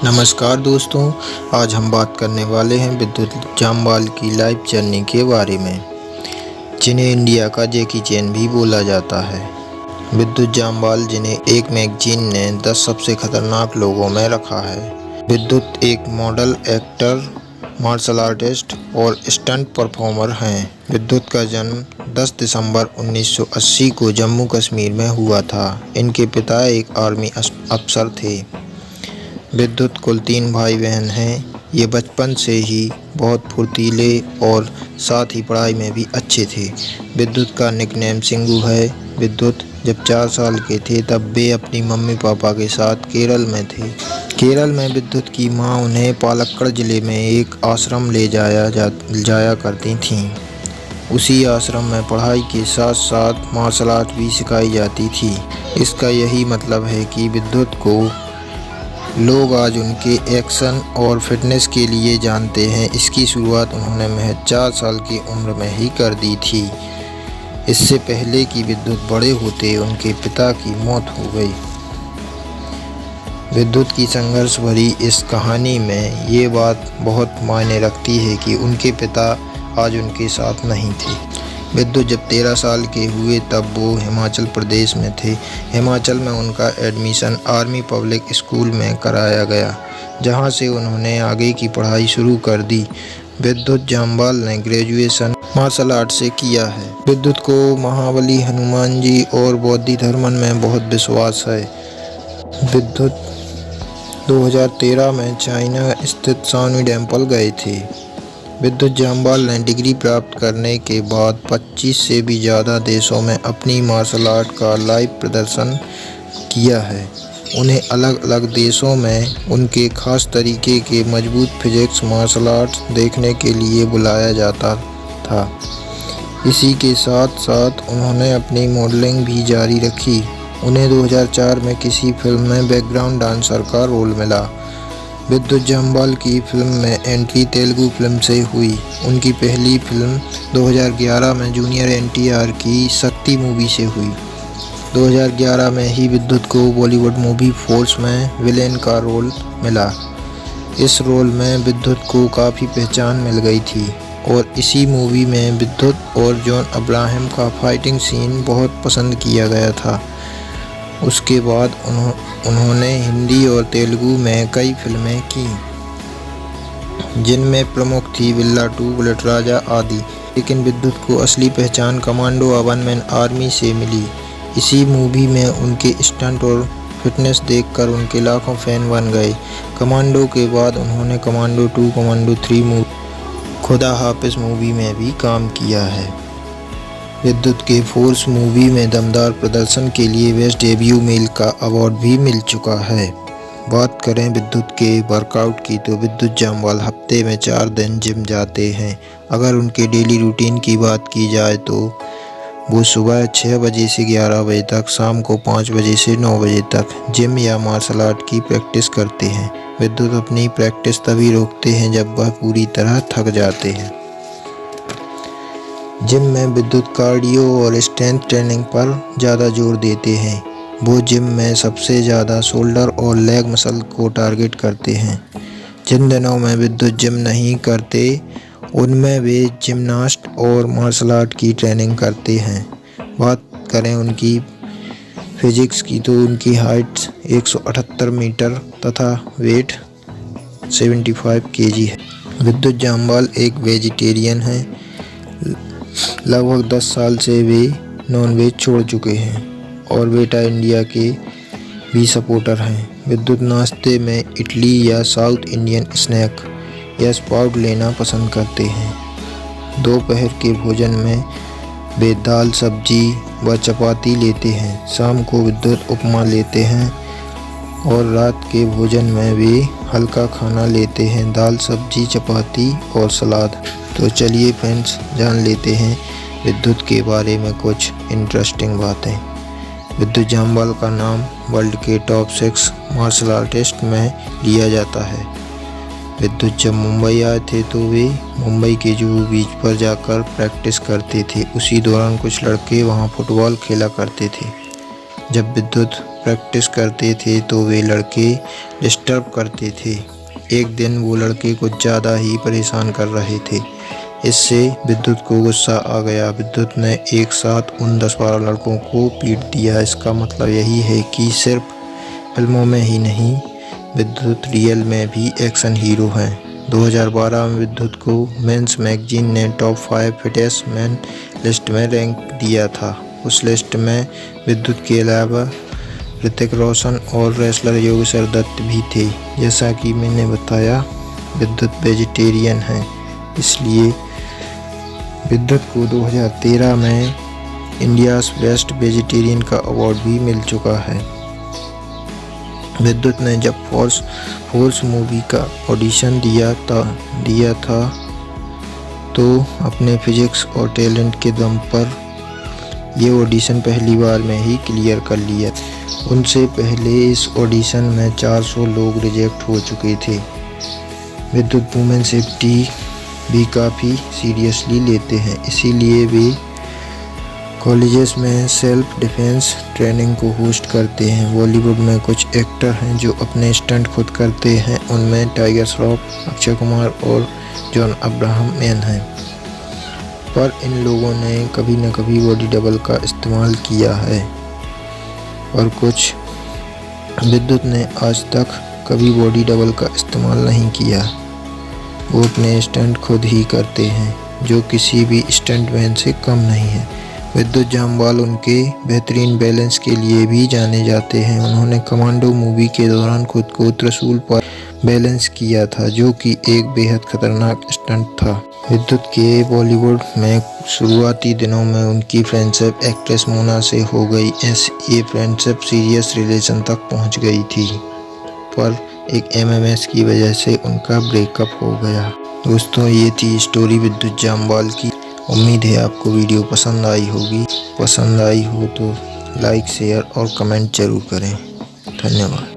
नमस्कार दोस्तों, आज हम बात करने वाले हैं विद्युत जामवाल की लाइफ जर्नी के बारे में, जिन्हें इंडिया का जैकी चैन भी बोला जाता है। विद्युत जामवाल, जिन्हें एक मैगजीन ने 10 सबसे खतरनाक लोगों में रखा है। विद्युत एक मॉडल, एक्टर, मार्शल आर्टिस्ट और स्टंट परफॉर्मर हैं। विद्युत का जन्म 10 दिसंबर 1980 को जम्मू कश्मीर में हुआ था। इनके पिता एक आर्मी अफसर थे। विद्युत कुल 3 भाई बहन हैं। ये बचपन से ही बहुत फुर्तीले और साथ ही पढ़ाई में भी अच्छे थे। विद्युत का निकनेम सिंगू है। विद्युत जब 4 साल के थे तब वे अपनी मम्मी पापा के साथ केरल में थे। केरल में विद्युत की मां उन्हें पालक्कड़ ज़िले में एक आश्रम ले जाया करती थीं। उसी आश्रम में पढ़ाई के साथ साथ मार्शल आर्ट भी सिखाई जाती थी। इसका यही मतलब है कि विद्युत को लोग आज उनके एक्शन और फिटनेस के लिए जानते हैं। इसकी शुरुआत उन्होंने महज 4 साल की उम्र में ही कर दी थी। इससे पहले कि विद्युत बड़े होते उनके पिता की मौत हो गई। विद्युत की संघर्ष भरी इस कहानी में ये बात बहुत मायने रखती है कि उनके पिता आज उनके साथ नहीं थे। विद्युत जब 13 साल के हुए तब वो हिमाचल प्रदेश में थे। हिमाचल में उनका एडमिशन आर्मी पब्लिक स्कूल में कराया गया, जहां से उन्होंने आगे की पढ़ाई शुरू कर दी। विद्युत जामवाल ने ग्रेजुएशन मार्शल आर्ट से किया है। विद्युत को महाबली, हनुमान जी और बौद्ध धर्म में बहुत विश्वास है। विद्युत 2013 में चाइना स्थित शानवी टेम्पल गए थे। विद्युत जामवाल ने डिग्री प्राप्त करने के बाद 25 से भी ज़्यादा देशों में अपनी मार्शल आर्ट का लाइव प्रदर्शन किया है। उन्हें अलग अलग देशों में उनके खास तरीके के मजबूत फिजिक्स मार्शल आर्ट्स देखने के लिए बुलाया जाता था। इसी के साथ साथ उन्होंने अपनी मॉडलिंग भी जारी रखी। उन्हें 2004 में किसी फिल्म में बैकग्राउंड डांसर का रोल मिला। विद्युत जामवाल की फिल्म में एंट्री तेलुगु फिल्म से हुई। उनकी पहली फिल्म 2011 में जूनियर NTR की शक्ति मूवी से हुई। 2011 में ही विद्युत को बॉलीवुड मूवी फोर्स में विलेन का रोल मिला। इस रोल में विद्युत को काफ़ी पहचान मिल गई थी और इसी मूवी में विद्युत और जॉन अब्राहम का फाइटिंग सीन बहुत पसंद किया गया था। उसके बाद उन्होंने हिंदी और तेलुगु में कई फिल्में की, जिनमें प्रमुख थी बिल्ला 2, बुलेट राजा आदि। लेकिन विद्युत को असली पहचान कमांडो 1 मैन आर्मी से मिली। इसी मूवी में उनके स्टंट और फिटनेस देखकर उनके लाखों फैन बन गए। कमांडो के बाद उन्होंने कमांडो 2, कमांडो 3 खुदा हाफिज मूवी में भी काम किया है। विद्युत के फोर्स मूवी में दमदार प्रदर्शन के लिए बेस्ट डेब्यू मेल का अवार्ड भी मिल चुका है। बात करें विद्युत के वर्कआउट की तो विद्युत जामवाल हफ्ते में 4 दिन जिम जाते हैं। अगर उनके डेली रूटीन की बात की जाए तो वो सुबह 6 बजे से 11 बजे तक, शाम को 5 बजे से 9 बजे तक जिम या मार्शल आर्ट की प्रैक्टिस करते हैं। विद्युत अपनी प्रैक्टिस तभी रोकते हैं जब वह पूरी तरह थक जाते हैं। जिम में विद्युत कार्डियो और स्ट्रेंथ ट्रेनिंग पर ज़्यादा जोर देते हैं। वो जिम में सबसे ज़्यादा शोल्डर और लेग मसल को टारगेट करते हैं। जिन दिनों में विद्युत जिम नहीं करते उनमें वे जिम्नास्ट और मार्शल आर्ट की ट्रेनिंग करते हैं। बात करें उनकी फिजिक्स की तो उनकी हाइट 178 मीटर तथा वेट 75 kg है। विद्युत जामवाल एक वेजिटेरियन हैं। लगभग 10 साल से वे नॉनवेज छोड़ चुके हैं और बेटा इंडिया के भी सपोर्टर हैं। विद्युत नाश्ते में इडली या साउथ इंडियन स्नैक या स्प्राउट लेना पसंद करते हैं। दोपहर के भोजन में वे दाल, सब्जी व चपाती लेते हैं। शाम को विद्युत उपमा लेते हैं और रात के भोजन में वे हल्का खाना लेते हैं, दाल, सब्जी, चपाती और सलाद। तो चलिए फ्रेंड्स, जान लेते हैं विद्युत के बारे में कुछ इंटरेस्टिंग बातें। विद्युत जामवाल का नाम वर्ल्ड के टॉप 6 मार्शल आर्टिस्ट में लिया जाता है। विद्युत जब मुंबई आए थे तो वे मुंबई के जुहू बीच पर जाकर प्रैक्टिस करते थे। उसी दौरान कुछ लड़के वहां फुटबॉल खेला करते थे। जब विद्युत प्रैक्टिस करते थे तो वे लड़के डिस्टर्ब करते थे। एक दिन वो लड़के कुछ ज़्यादा ही परेशान कर रहे थे। इससे विद्युत को गुस्सा आ गया। विद्युत ने एक साथ उन 10-12 लड़कों को पीट दिया। इसका मतलब यही है कि सिर्फ फिल्मों में ही नहीं, विद्युत रियल में भी एक्शन हीरो हैं। 2012 में विद्युत को मेंस मैगजीन ने टॉप 5 फिटेस्ट मैन लिस्ट में रैंक दिया था। उस लिस्ट में विद्युत के अलावा ऋतिक रोशन और रेसलर योगेश्वर दत्त भी थे। जैसा कि मैंने बताया, विद्युत वेजिटेरियन हैं, इसलिए विद्युत को 2013 में इंडियाज़ बेस्ट वेजिटेरियन का अवार्ड भी मिल चुका है। विद्युत ने जब फोर्स मूवी का ऑडिशन दिया था तो अपने फिजिक्स और टैलेंट के दम पर ये ऑडिशन पहली बार में ही क्लियर कर लिया। उनसे पहले इस ऑडिशन में 400 लोग रिजेक्ट हो चुके थे। विद्युत वुमेन सेफ्टी भी काफ़ी सीरियसली लेते हैं, इसीलिए वे कॉलेजेस में सेल्फ डिफेंस ट्रेनिंग को होस्ट करते हैं। बॉलीवुड में कुछ एक्टर हैं जो अपने स्टंट खुद करते हैं, उनमें टाइगर श्रॉफ, अक्षय कुमार और जॉन अब्राहम मेन हैं। पर इन लोगों ने कभी न कभी बॉडी डबल का इस्तेमाल किया है और कुछ विद्युत ने आज तक कभी बॉडी डबल का इस्तेमाल नहीं किया। वो अपने स्टंट खुद ही करते हैं, जो किसी भी स्टंटमैन से कम नहीं है। विद्युत जामवाल उनके बेहतरीन बैलेंस के लिए भी जाने जाते हैं। उन्होंने कमांडो मूवी के दौरान खुद को त्रिशूल पर बैलेंस किया था, जो कि एक बेहद खतरनाक स्टंट था। विद्युत के बॉलीवुड में शुरुआती दिनों में उनकी फ्रेंडशिप एक्ट्रेस मोना से हो गई। ये फ्रेंडशिप सीरियस रिलेशन तक पहुंच गई थी, पर एक MMS की वजह से उनका ब्रेकअप हो गया। दोस्तों, ये थी स्टोरी विद्युत जामवाल की। उम्मीद है आपको वीडियो पसंद आई होगी। पसंद आई हो तो लाइक, शेयर और कमेंट जरूर करें। धन्यवाद।